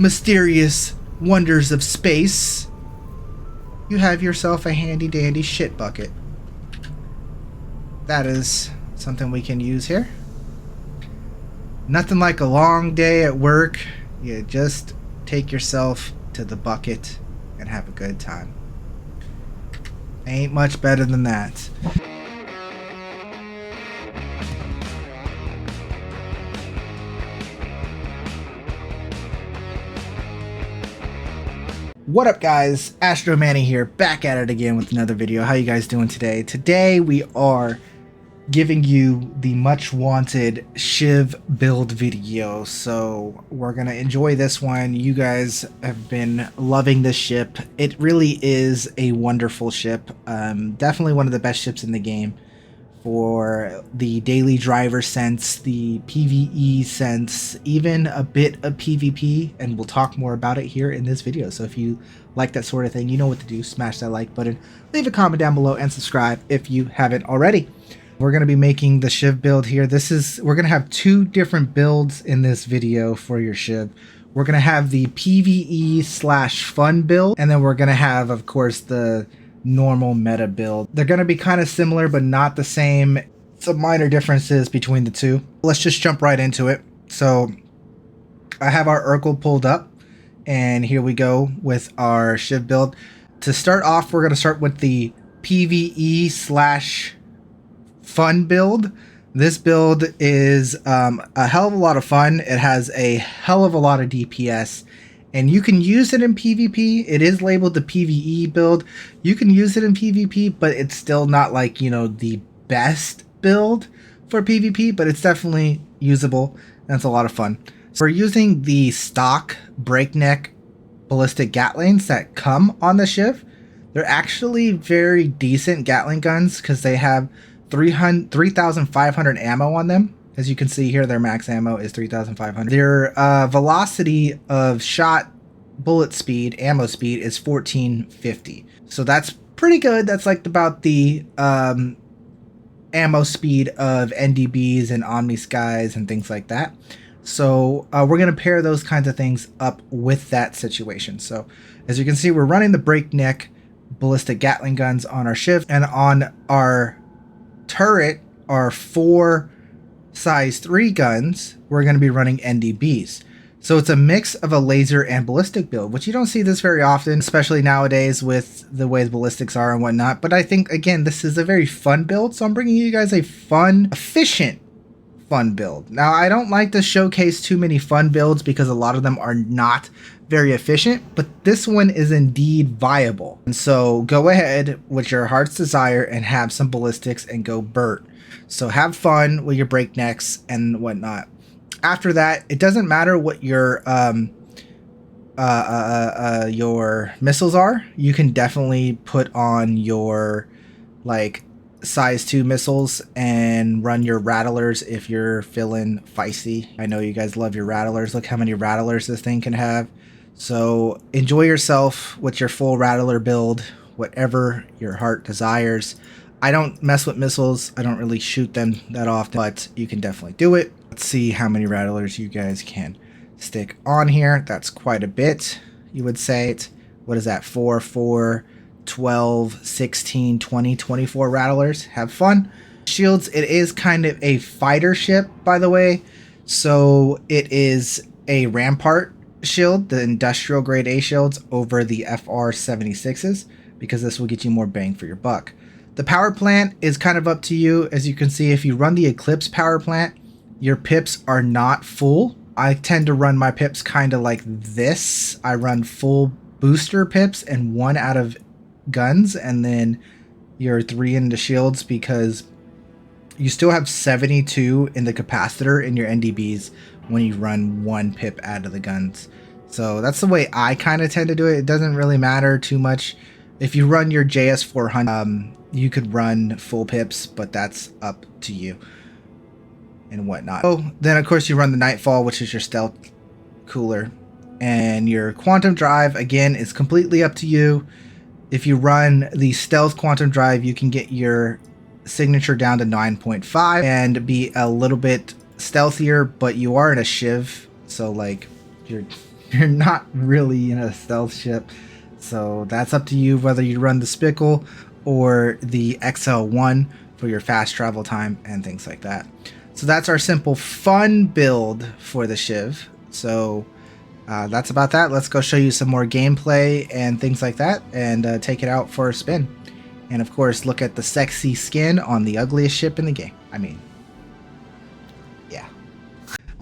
mysterious wonders of space, you have yourself a handy dandy shit bucket. That is something we can use here. Nothing like a long day at work. You just take yourself to the bucket and have a good time. Ain't much better than that. What up guys, Astro Manny here, back at it again with another video. How you guys doing today? Today we are giving you the much wanted Shiv build video. So we're gonna enjoy this one. You guys have been loving this ship. It really is a wonderful ship. Definitely one of the best ships in the game for the daily driver sense, the PvE sense, even a bit of PvP, and we'll talk more about it here in this video. So if you like that sort of thing, you know what to do. Smash that like button, leave a comment down below, and subscribe if you haven't already. We're going to be making the Shiv build here. We're going to have two different builds in this video for your Shiv. We're going to have the PvE/fun build, and then we're going to have, of course, the normal meta build. They're going to be kind of similar but not the same. Some minor differences between the two. Let's just jump right into it. So I have our Urkel pulled up, and here we go with our Shiv build. To start off, we're going to start with the PvE/fun build. This build is a hell of a lot of fun. It has a hell of a lot of DPS, and you can use it in PvP. It is labeled the PvE build. You can use it in PvP, but it's still not like, you know, the best build for PvP, but it's definitely usable. That's a lot of fun. So we're using the stock breakneck ballistic Gatlings that come on the Shiv. They're actually very decent Gatling guns because they have 3,500 ammo on them. As you can see here, their max ammo is 3,500. Their velocity of shot, bullet speed, ammo speed is 1450. So that's pretty good. That's like about the ammo speed of NDBs and Omni Skies and things like that. So we're going to pair those kinds of things up with that situation. So as you can see, we're running the breakneck ballistic Gatling guns on our Shiv, and on our turret, our 4 size 3 guns, we're going to be running NDBs. So it's a mix of a laser and ballistic build, which you don't see this very often, especially nowadays with the way the ballistics are and whatnot. But I think, again, this is a very fun build, so I'm bringing you guys a fun, efficient, fun build. Now, I don't like to showcase too many fun builds because a lot of them are not very efficient, but this one is indeed viable. And so go ahead with your heart's desire and have some ballistics and go Burt. So have fun with your breaknecks and whatnot. After that, it doesn't matter what your missiles are. You can definitely put on your like size 2 missiles and run your rattlers if you're feeling feisty. I know you guys love your rattlers. Look how many rattlers this thing can have. So enjoy yourself with your full rattler build, whatever your heart desires. I don't mess with missiles. I don't really shoot them that often, but you can definitely do it. Let's see how many rattlers you guys can stick on here. That's quite a bit, you would say. What is that? 4, 4, 12, 16, 20, 24 rattlers. Have fun. Shields, it is kind of a fighter ship, by the way. So it is a Rampart shield, the industrial grade A shields, over the FR-76s, because this will get you more bang for your buck. The power plant is kind of up to you. As you can see, if you run the Eclipse power plant, your pips are not full. I tend to run my pips kind of like this. I run full booster pips and 1 out of guns, and then your 3 into shields, because you still have 72 in the capacitor in your NDBs when you run 1 pip out of the guns. So that's the way I kind of tend to do it. It doesn't really matter too much. If you run your JS400, you could run full pips, but that's up to you and whatnot. Oh, then of course you run the Nightfall, which is your stealth cooler, and your quantum drive, again, is completely up to you. If you run the stealth quantum drive, you can get your signature down to 9.5 and be a little bit stealthier, but you are in a Shiv, so like you're You're not really in a stealth ship, so that's up to you whether you run the Spickle or the XL1 for your fast travel time and things like that. So that's our simple fun build for the Shiv. So that's about that. Let's go show you some more gameplay and things like that, and take it out for a spin. And of course, look at the sexy skin on the ugliest ship in the game. I mean, yeah.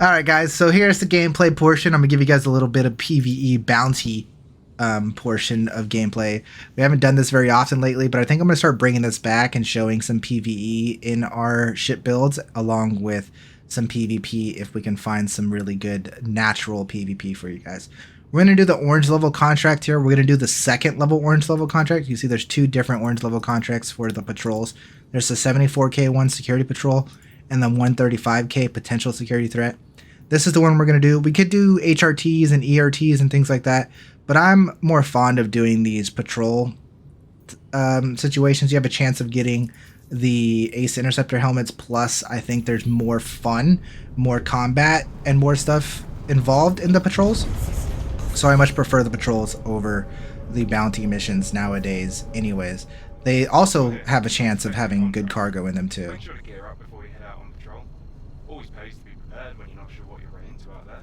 Alright guys, so here's the gameplay portion. I'm going to give you guys a little bit of PvE bounty portion of gameplay. We haven't done this very often lately, but I think I'm going to start bringing this back and showing some PvE in our ship builds, along with some PvP if we can find some really good natural PvP for you guys. We're going to do the orange level contract here. We're going to do the second level orange level contract. You see there's two different orange level contracts for the patrols. There's the 74k one security patrol and the 135k potential security threat. This is the one we're going to do. We could do HRTs and ERTs and things like that, but I'm more fond of doing these patrol situations. You have a chance of getting the Ace Interceptor helmets, plus I think there's more fun, more combat, and more stuff involved in the patrols. So I much prefer the patrols over the bounty missions nowadays anyways. They also have a chance of having good cargo in them too. Make sure to gear up before you head out on patrol. Always pays to be prepared when you're not sure what you're running into out there.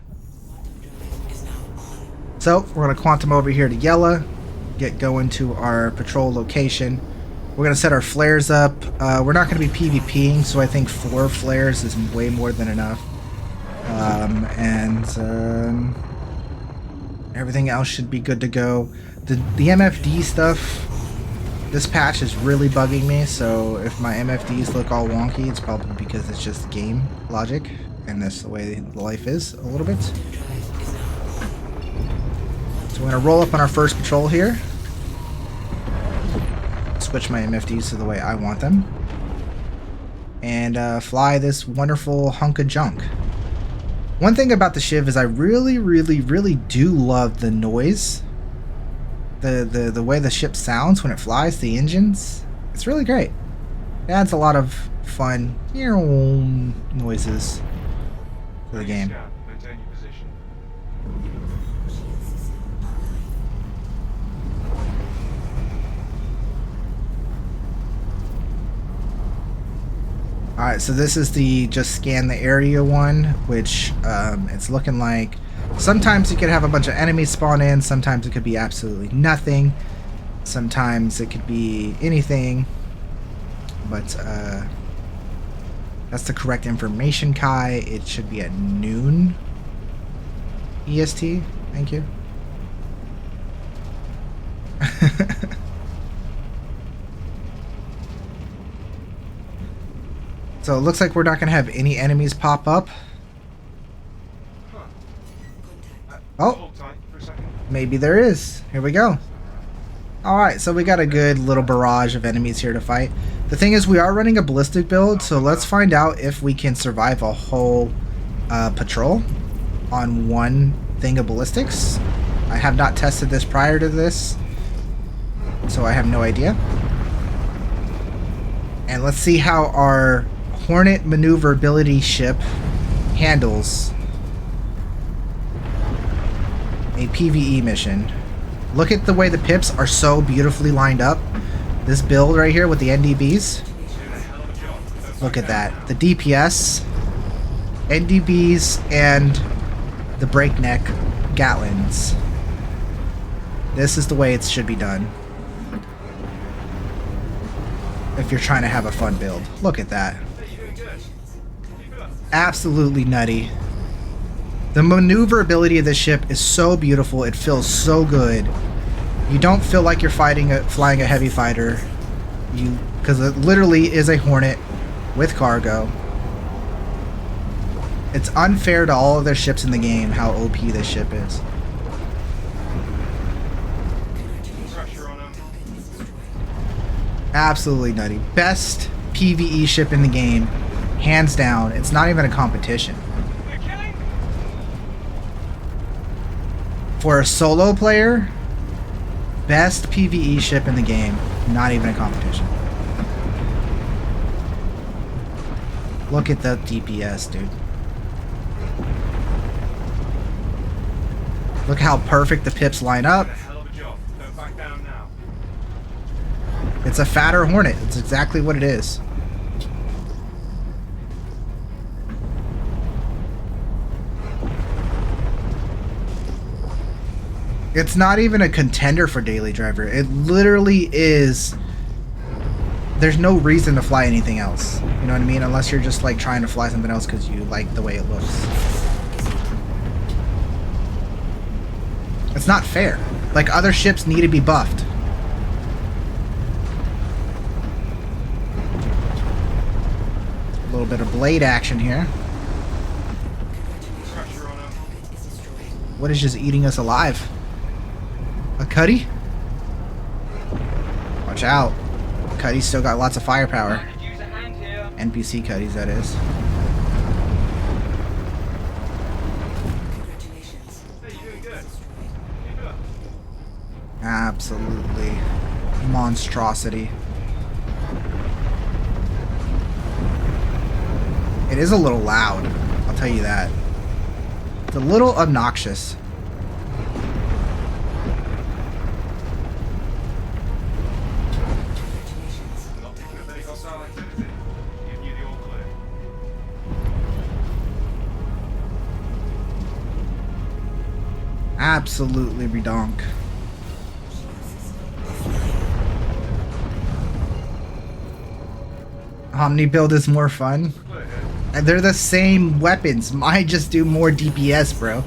So we're going to quantum over here to Yella, get going to our patrol location. We're going to set our flares up. We're not going to be PvPing, so I think 4 flares is way more than enough. Everything else should be good to go. The MFD stuff, this patch is really bugging me, so if my MFDs look all wonky, it's probably because it's just game logic, and that's the way life is a little bit. So we're going to roll up on our first patrol here. Switch my MFDs to the way I want them. And fly this wonderful hunk of junk. One thing about the Shiv is I really do love the noise. The way the ship sounds when it flies, the engines. It's really great. It adds a lot of fun noises to the game. Maintain your position. Alright, so this is the just scan the area one, which it's looking like sometimes you could have a bunch of enemies spawn in, sometimes it could be absolutely nothing, sometimes it could be anything, but that's the correct information, Kai. It should be at noon EST. Thank you. So it looks like we're not going to have any enemies pop up. Oh, maybe there is. Here we go. Alright, so we got a good little barrage of enemies here to fight. The thing is, we are running a ballistic build, so let's find out if we can survive a whole patrol on one thing of ballistics. I have not tested this prior to this, so I have no idea. And let's see how our Hornet maneuverability ship handles a PvE mission. Look at the way the pips are so beautifully lined up. This build right here with the NDBs. Look at that. The DPS, NDBs, and the breakneck Gatlins. This is the way it should be done if you're trying to have a fun build. Look at that. Absolutely nutty. The maneuverability of this ship is so beautiful. It feels so good. You don't feel like you're flying a heavy fighter, because it literally is a Hornet with cargo. It's unfair to all of their ships in the game how OP this ship is. Absolutely nutty. Best PvE ship in the game, hands down. It's not even a competition. For a solo player, best PvE ship in the game, not even a competition. Look at that DPS, dude. Look how perfect the pips line up. Did a hell of a job. Don't back down now. It's a fatter Hornet. It's exactly what it is. It's not even a contender for daily driver. It literally is. There's no reason to fly anything else. You know what I mean? Unless you're just like trying to fly something else because you like the way it looks. It's not fair. Like, other ships need to be buffed. A little bit of blade action here. Pressure on him. What is just eating us alive? A Cuddy? Watch out. Cuddy's still got lots of firepower. I could use a hand here. NPC Cuddies, that is. Hey, you're doing good. Keep it up. Absolutely monstrosity. It is a little loud, I'll tell you that. It's a little obnoxious. Not picking up any hostile activity. Giving you the all clear. Absolutely redonk. Omni build is more fun. Clear here. And they're the same weapons. Mine just do more DPS, bro.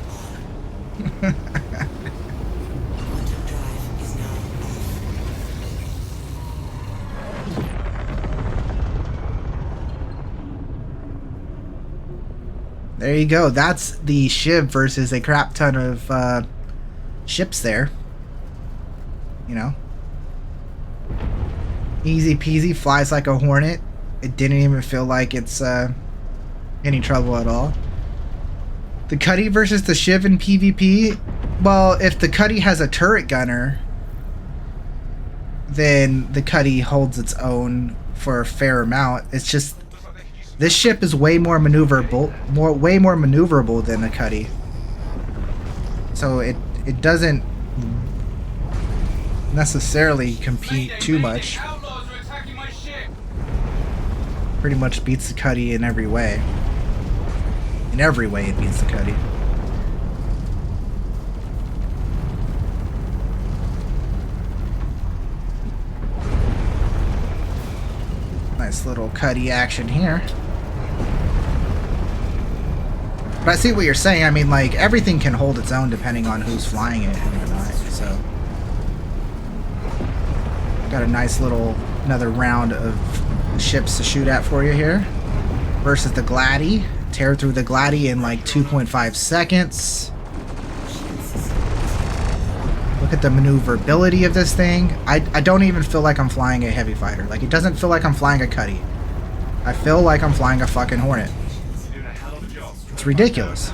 There you go. That's the Shiv versus a crap ton of ships there. You know. Easy peasy, flies like a hornet. It didn't even feel like it's any trouble at all. The Cuddy versus the Shiv in PvP. Well, if the Cuddy has a turret gunner, then the Cuddy holds its own for a fair amount. It's just this ship is way more maneuverable, way more maneuverable than the Cuddy. So it doesn't necessarily compete too much. Outlaws are attacking my ship. Pretty much beats the Cuddy in every way. In every way it beats the Cuddy. Nice little Cuddy action here. But I see what you're saying. I mean, like, everything can hold its own depending on who's flying it and whatnot. So, got a nice little, another round of ships to shoot at for you here. Versus the Gladdy. Tear through the Gladdy in like 2.5 seconds. Look at the maneuverability of this thing. I don't even feel like I'm flying a heavy fighter. Like, it doesn't feel like I'm flying a Cuddy. I feel like I'm flying a fucking Hornet. You're doing a hell of a job. It's ridiculous.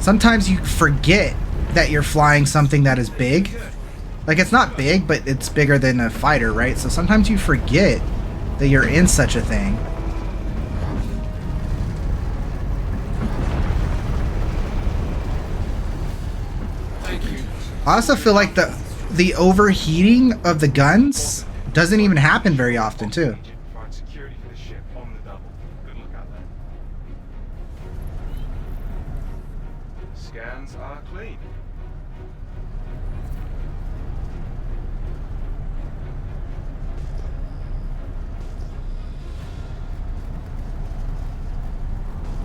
Sometimes you forget that you're flying something that is big. Like, it's not big, but it's bigger than a fighter, right? So sometimes you forget that you're in such a thing. Thank you. I also feel like the overheating of the guns doesn't even happen very often, too. Provide security for the ship on the double. Good look out there. Scans are clean.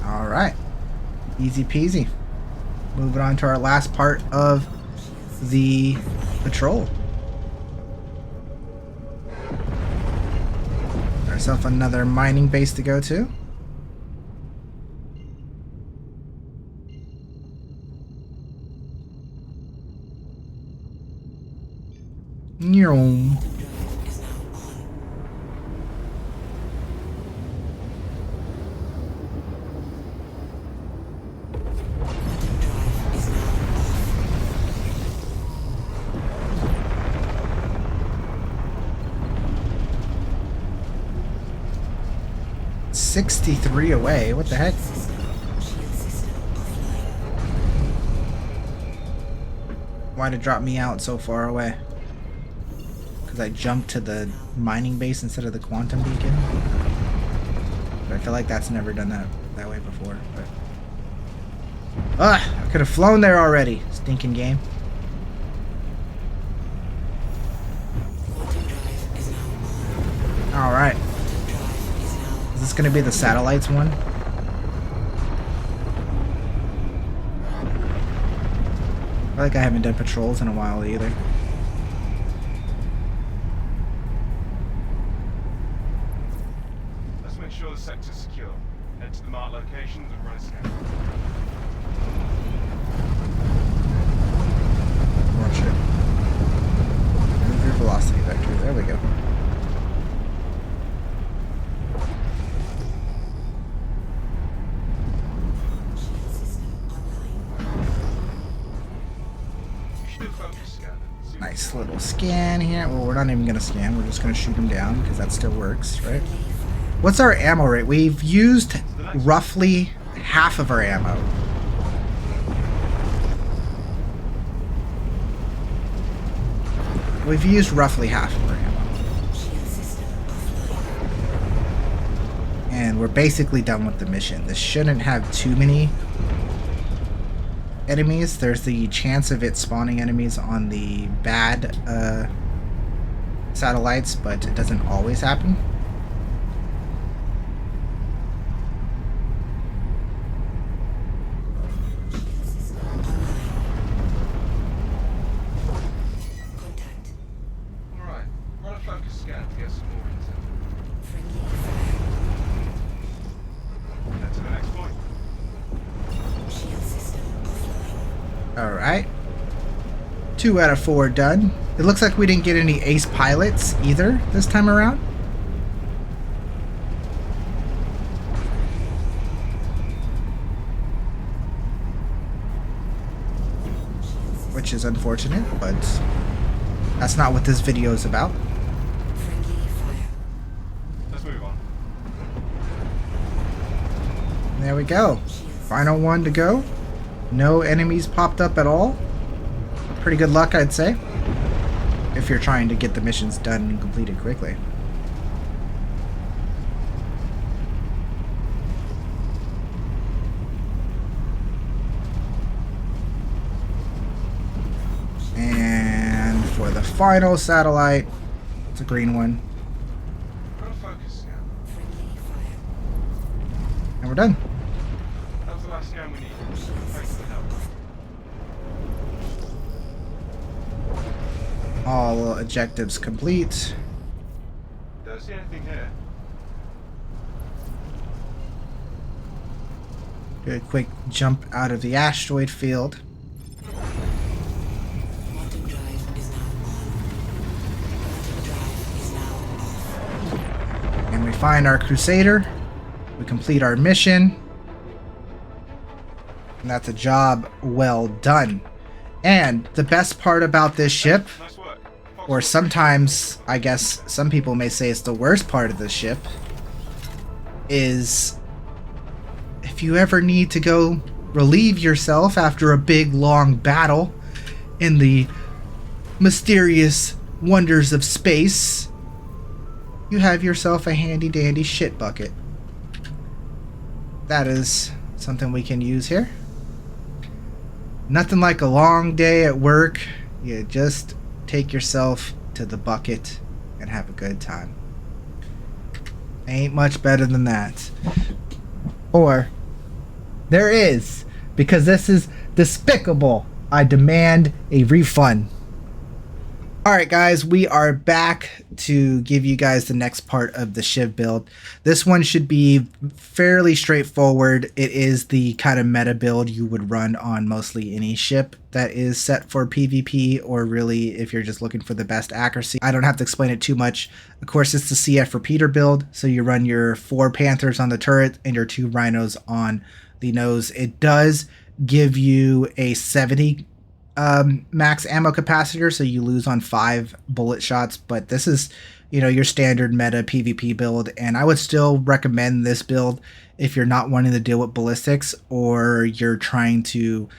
Alright. Easy peasy. Moving on to our last part of the patrol. Got ourselves another mining base to go to. Nyom. 63 away. What the heck? Why'd it drop me out so far away? Because I jumped to the mining base instead of the quantum beacon? But I feel like that's never done that way before. But I could have flown there already. Stinking game. Alright. Is this going to be the satellites one? I feel like I haven't done patrols in a while either. Let's make sure the sector's secure. Head to the marked locations and run a scan. Watch it. Move your velocity vector. There we go. Nice little scan here. Well, we're not even going to scan. We're just going to shoot them down because that still works, right? What's our ammo rate? We've used roughly half of our ammo. We've used roughly half of our ammo. And we're basically done with the mission. This shouldn't have too many enemies. There's the chance of it spawning enemies on the bad satellites, but it doesn't always happen. Alright, run a focus scan to get some more intel. Head to the next point. Alright. 2 out of 4 done. It looks like we didn't get any ace pilots either this time around. Which is unfortunate, but that's not what this video is about. Let's move on. There we go. Final one to go. No enemies popped up at all. Pretty good luck, I'd say, if you're trying to get the missions done and completed quickly. And for the final satellite, it's a green one. Run a focus scan. And we're done. That was the last scan we needed. Thanks for the help. All objectives complete. Don't see anything here. Do a quick jump out of the asteroid field. And we find our Crusader. We complete our mission. And that's a job well done. And the best part about this ship, Nice work. or sometimes, I guess, some people may say it's the worst part of the ship, is if you ever need to go relieve yourself after a big, long battle in the mysterious wonders of space, you have yourself a handy-dandy shit bucket. That is something we can use here. Nothing like a long day at work. You just take yourself to the bucket and have a good time. Ain't much better than that. Or there is, because this is despicable. I demand a refund. Alright guys, we are back to give you guys the next part of the Shiv build. This one should be fairly straightforward. It is the kind of meta build you would run on mostly any ship that is set for PvP, or really if you're just looking for the best accuracy. I don't have to explain it too much. Of course, it's the CF for Peter build, so you run your 4 Panthers on the turret and your 2 Rhinos on the nose. It does give you a 70 max ammo capacitor, so you lose on 5 bullet shots, but this is, you know, your standard meta PvP build, and I would still recommend this build if you're not wanting to deal with ballistics or you're trying to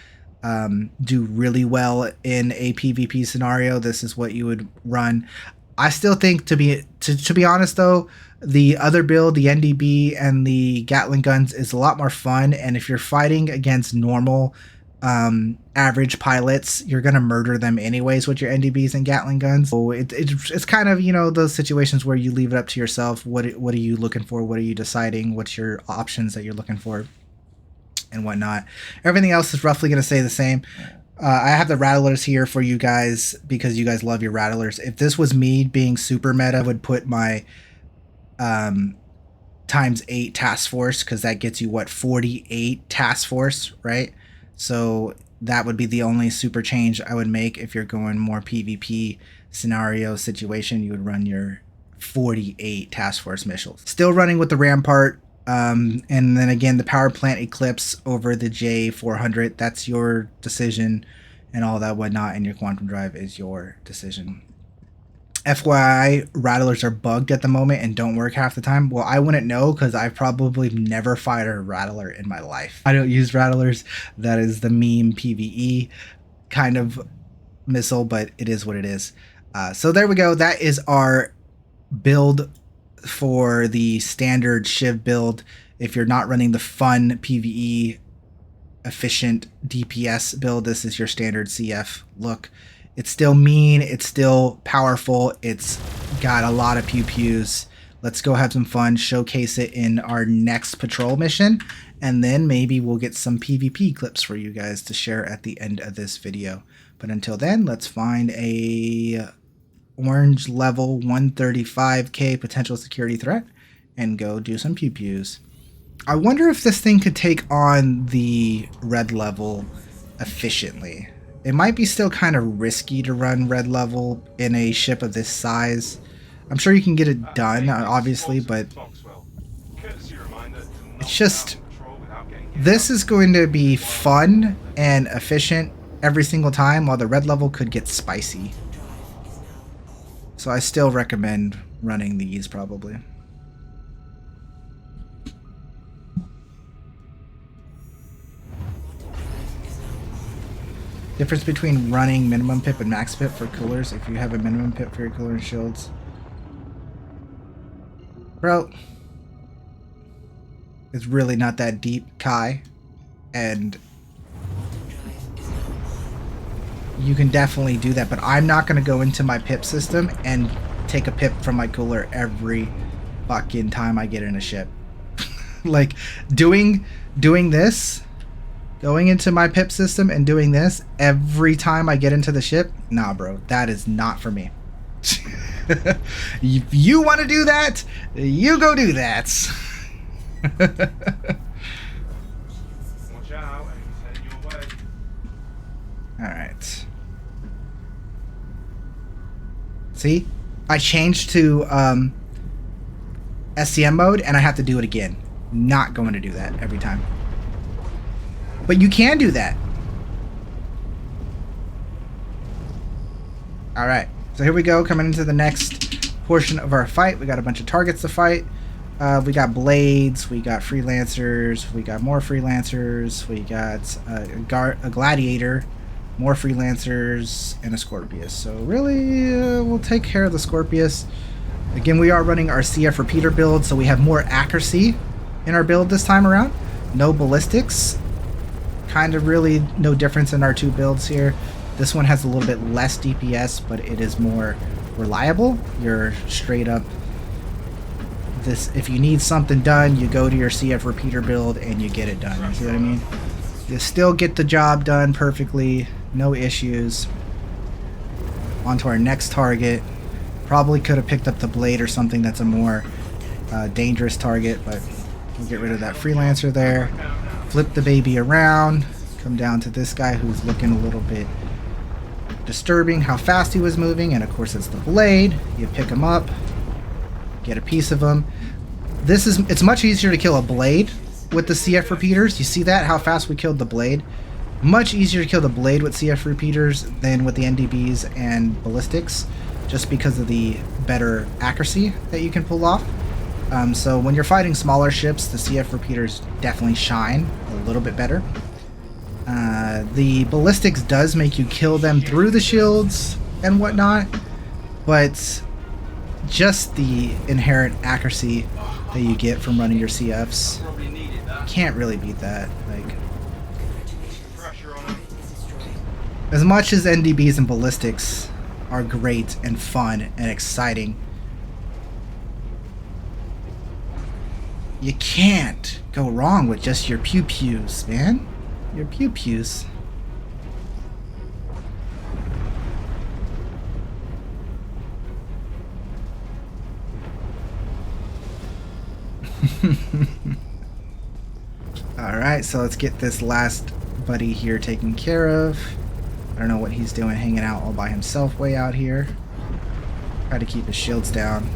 do really well in a PvP scenario. This is what you would run. I still think, to be honest though, the other build, the NDB and the Gatling guns, is a lot more fun, and if you're fighting against normal average pilots, you're gonna murder them anyways with your NDBs and Gatling guns. So it's kind of, you know, those situations where you leave it up to yourself. What are you looking for? What are you deciding? What's your options that you're looking for and whatnot? Everything else is roughly gonna stay the same. I have the rattlers here for you guys because you guys love your rattlers. If this was me being super meta, I would put my ×8 task force, because that gets you what, 48 task force, right? So that would be the only super change I would make. If you're going more PvP scenario situation, you would run your 48 task force missiles. Still running with the Rampart, and then again the power plant Eclipse over the J400. That's your decision, and all that whatnot, and your quantum drive is your decision. FYI, rattlers are bugged at the moment and don't work half the time. Well, I wouldn't know because I've probably never fired a rattler in my life. I don't use rattlers. That is the meme PvE kind of missile, but it is what it is. So there we go. That is our build for the standard Shiv build. If you're not running the fun PvE efficient DPS build, this is your standard CF look. It's still mean, it's still powerful, it's got a lot of pew-pews. Let's go have some fun, showcase it in our next patrol mission, and then maybe we'll get some PvP clips for you guys to share at the end of this video. But until then, let's find a orange level 135k potential security threat and go do some pew-pews. I wonder if this thing could take on the red level efficiently. It might be still kind of risky to run red level in a ship of this size. I'm sure you can get it done, obviously, but it's just, this is going to be fun and efficient every single time, while the red level could get spicy. So I still recommend running these probably. Difference between running minimum pip and max pip for coolers. If you have a minimum pip for your cooler and shields, bro, it's really not that deep, Kai, and you can definitely do that. But I'm not going to go into my pip system and take a pip from my cooler every fucking time I get in a ship. Like doing this. Going into my pip system and doing this every time I get into the ship? Nah, bro, that is not for me. If you want to do that, you go do that. Watch out, he's heading your way. Alright. See? I changed to SCM mode and I have to do it again. Not going to do that every time. But you can do that. Alright, so here we go, coming into the next portion of our fight. We got a bunch of targets to fight. We got blades, we got freelancers, we got more freelancers, we got a gladiator, more freelancers, and a Scorpius. So really, we'll take care of the Scorpius. Again, we are running our CF repeater build, so we have more accuracy in our build this time around. No ballistics. Kind of really no difference in our two builds here. This one has a little bit less DPS, but it is more reliable. You're straight up, this, if you need something done, you go to your CF repeater build and you get it done. You see what I mean? You still get the job done perfectly, no issues. On to our next target. Probably could have picked up the blade or something that's a more dangerous target, but we'll get rid of that freelancer there. Flip the baby around, come down to this guy who's looking a little bit disturbing how fast he was moving, and of course it's the blade. You pick him up, get a piece of him. It's much easier to kill a blade with the CF repeaters. You see that, how fast we killed the blade? Much easier to kill the blade with CF repeaters than with the NDBs and ballistics, just because of the better accuracy that you can pull off. So when you're fighting smaller ships, the CF repeaters definitely shine a little bit better. The ballistics does make you kill them through the shields and whatnot, but just the inherent accuracy that you get from running your CFs, can't really beat that. Like, as much as NDBs and ballistics are great and fun and exciting, you can't go wrong with just your pew-pews, man. Your pew-pews. Alright, so let's get this last buddy here taken care of. I don't know what he's doing, hanging out all by himself way out here. Try to keep his shields down.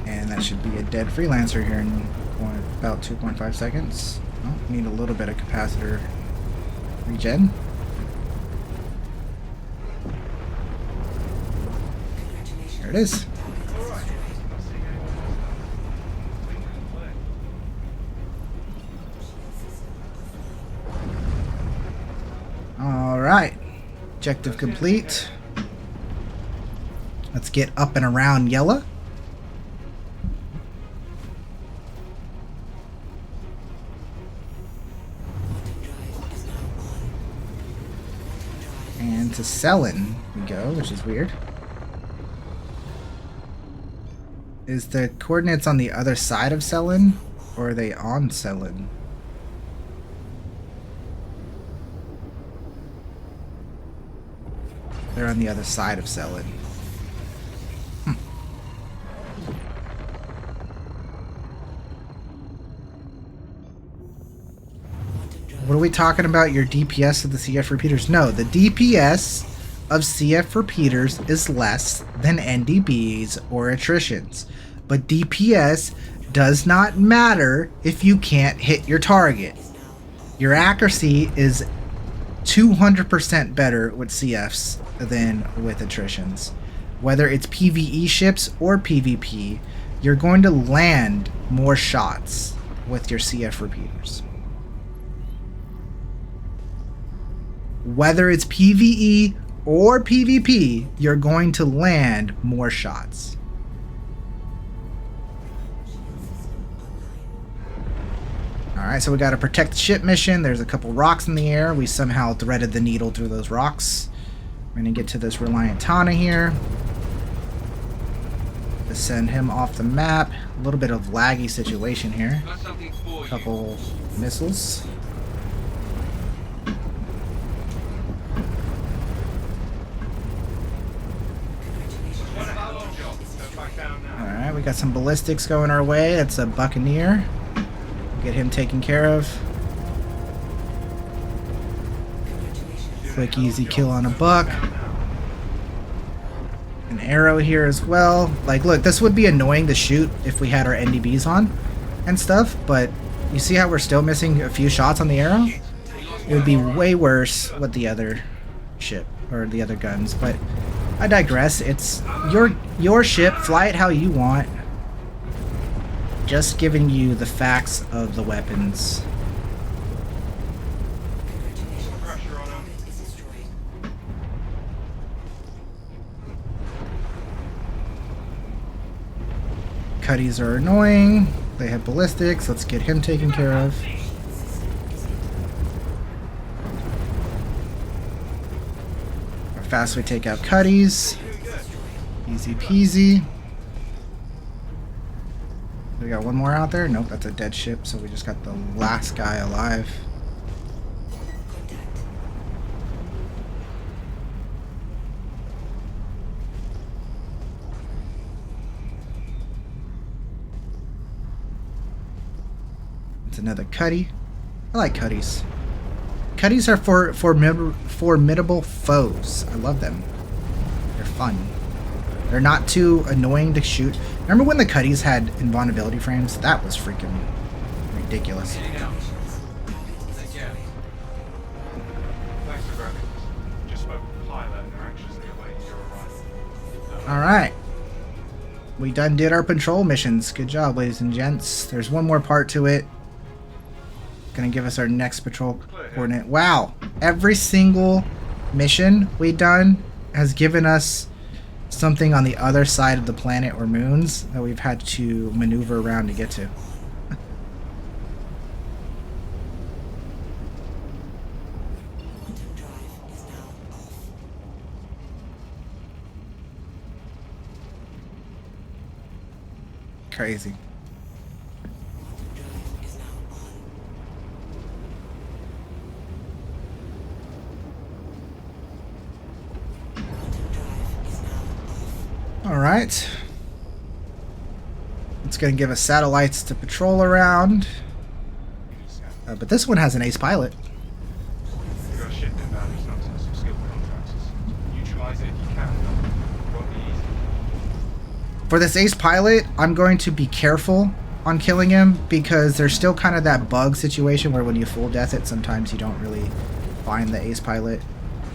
And that should be a dead freelancer here in about 2.5 seconds. Oh, need a little bit of capacitor regen. There it is. Alright. Objective complete. Let's get up and around Yella. And to Selin we go, which is weird. Is the coordinates on the other side of Selin, or are they on Selin? They're on the other side of Selin. What are we talking about? Your DPS of the CF repeaters? No, the DPS of CF repeaters is less than NDBs or attritions. But DPS does not matter if you can't hit your target. Your accuracy is 200% better with CFs than with attritions. Whether it's PvE ships or PvP, you're going to land more shots with your CF repeaters. Whether it's PvE or PvP, you're going to land more shots. Alright, so we got to protect the ship mission. There's a couple rocks in the air. We somehow threaded the needle through those rocks. We're going to get to this Reliant Tana here. To send him off the map. A little bit of laggy situation here. A couple missiles. Alright, we got some ballistics going our way. That's a Buccaneer. Get him taken care of. Quick, easy kill on a buck. An arrow here as well. Like, look, this would be annoying to shoot if we had our NDBs on and stuff, but you see how we're still missing a few shots on the arrow? It would be way worse with the other ship, or the other guns, but I digress. It's your ship, fly it how you want. Just giving you the facts of the weapons. Cuddies are annoying. They have ballistics. Let's get him taken care of. How fast we take out Cuddies. Easy peasy. We got one more out there? Nope, that's a dead ship, so we just got the last guy alive. It's another Cuddy. I like Cuddies. Cuddies are for formidable foes. I love them. They're fun. They're not too annoying to shoot. Remember when the Cuddies had invulnerability frames? That was freaking Ridiculous. Thanks for grabbing us. Just spoke with the pilot and they're anxiously awaiting your arrival. Alright. We done did our patrol missions. Good job, ladies and gents. There's one more part to it. Gonna give us our next patrol coordinate. Wow. Every single mission we done has given us something on the other side of the planet or moons that we've had to maneuver around to get to. Crazy. Alright. It's going to give us satellites to patrol around. But this one has an ace pilot. You've got a ship inbound who's not some skilled contractors. Neutralize it if you can. Won't be easy. For this ace pilot, I'm going to be careful on killing him because there's still kind of that bug situation where when you full death it, sometimes you don't really find the ace pilot.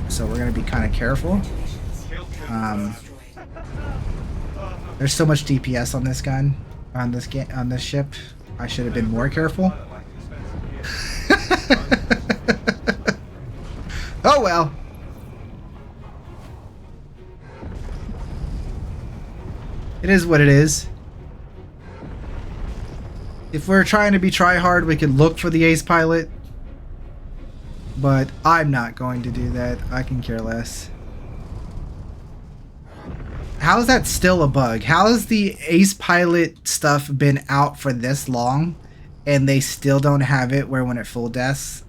So we're going to be kind of careful. There's so much DPS on this gun, on this ship. I should have been more careful. Oh well. It is what it is. If we're trying to be try-hard, we could look for the ace pilot. But I'm not going to do that. I can care less. How is that still a bug? How has the ace pilot stuff been out for this long and they still don't have it where when it full deaths?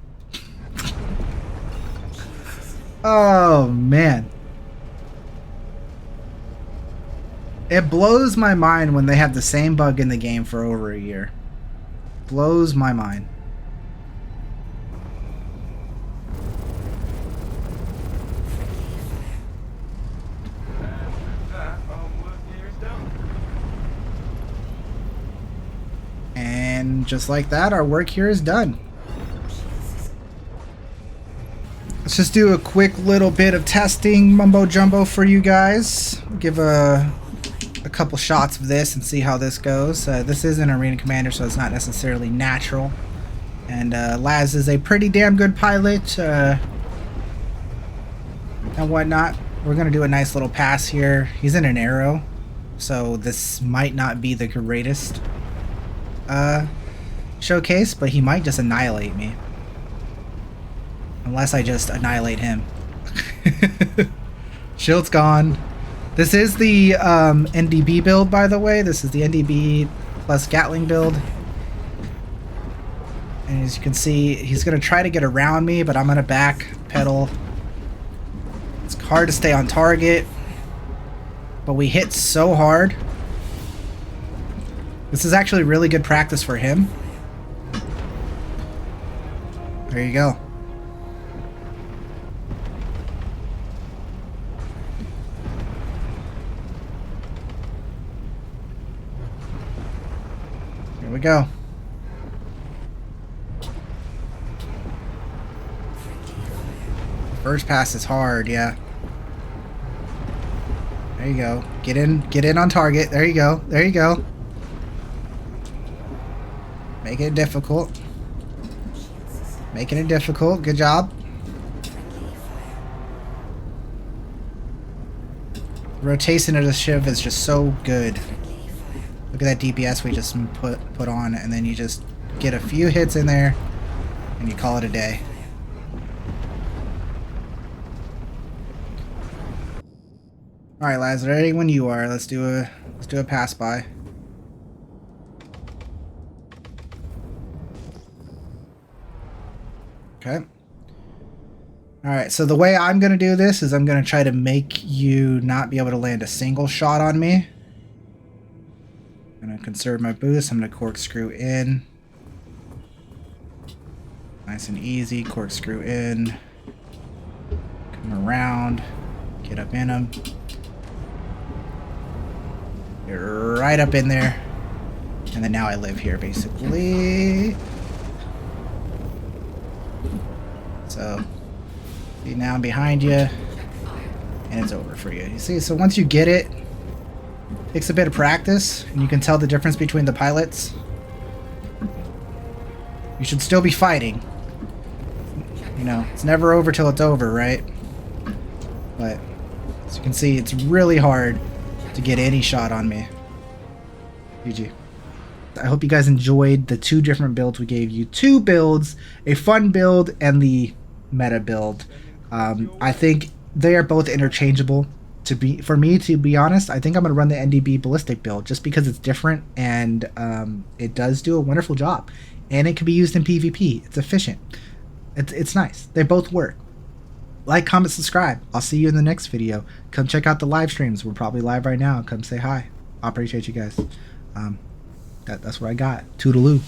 Oh man. It blows my mind when they have the same bug in the game for over a year. Blows my mind. And just like that, our work here is done. Let's just do a quick little bit of testing mumbo jumbo for you guys. Give a couple shots of this and see how this goes. This is an arena commander, so it's not necessarily natural. And Laz is a pretty damn good pilot and whatnot. We're gonna do a nice little pass here. He's in an arrow, so this might not be the greatest showcase, but he might just annihilate me. Unless I just annihilate him. Shield's gone. This is the NDB build, by the way. This is the NDB plus Gatling build. And as you can see, he's going to try to get around me, but I'm going to back pedal. It's hard to stay on target. But we hit so hard. This is actually really good practice for him. There you go. Here we go. First pass is hard, yeah. There you go. Get in on target. There you go. There you go. Make it difficult. Making it difficult. Good job. Rotation of the Shiv is just so good. Look at that DPS we just put on, and then you just get a few hits in there, and you call it a day. All right, lads, ready when you are. Let's do a pass by. Okay. Alright, so the way I'm going to do this is I'm going to try to make you not be able to land a single shot on me. I'm going to conserve my boost. I'm going to corkscrew in. Nice and easy. Corkscrew in. Come around. Get up in them. Get right up in there. And then now I live here, basically. So, see, now I'm behind you, and it's over for you. You see, so once you get it, it takes a bit of practice, and you can tell the difference between the pilots. You should still be fighting. You know, it's never over till it's over, right? But, as you can see, it's really hard to get any shot on me. GG. I hope you guys enjoyed the 2 different builds we gave you. 2 builds, a fun build and the meta build. I think they are both interchangeable. For me, to be honest, I think I'm going to run the NDB ballistic build just because it's different and it does do a wonderful job. And it can be used in PvP. It's efficient. It's nice. They both work. Like, comment, subscribe. I'll see you in the next video. Come check out the live streams. We're probably live right now. Come say hi. I appreciate you guys. That's what I got. Toodaloo.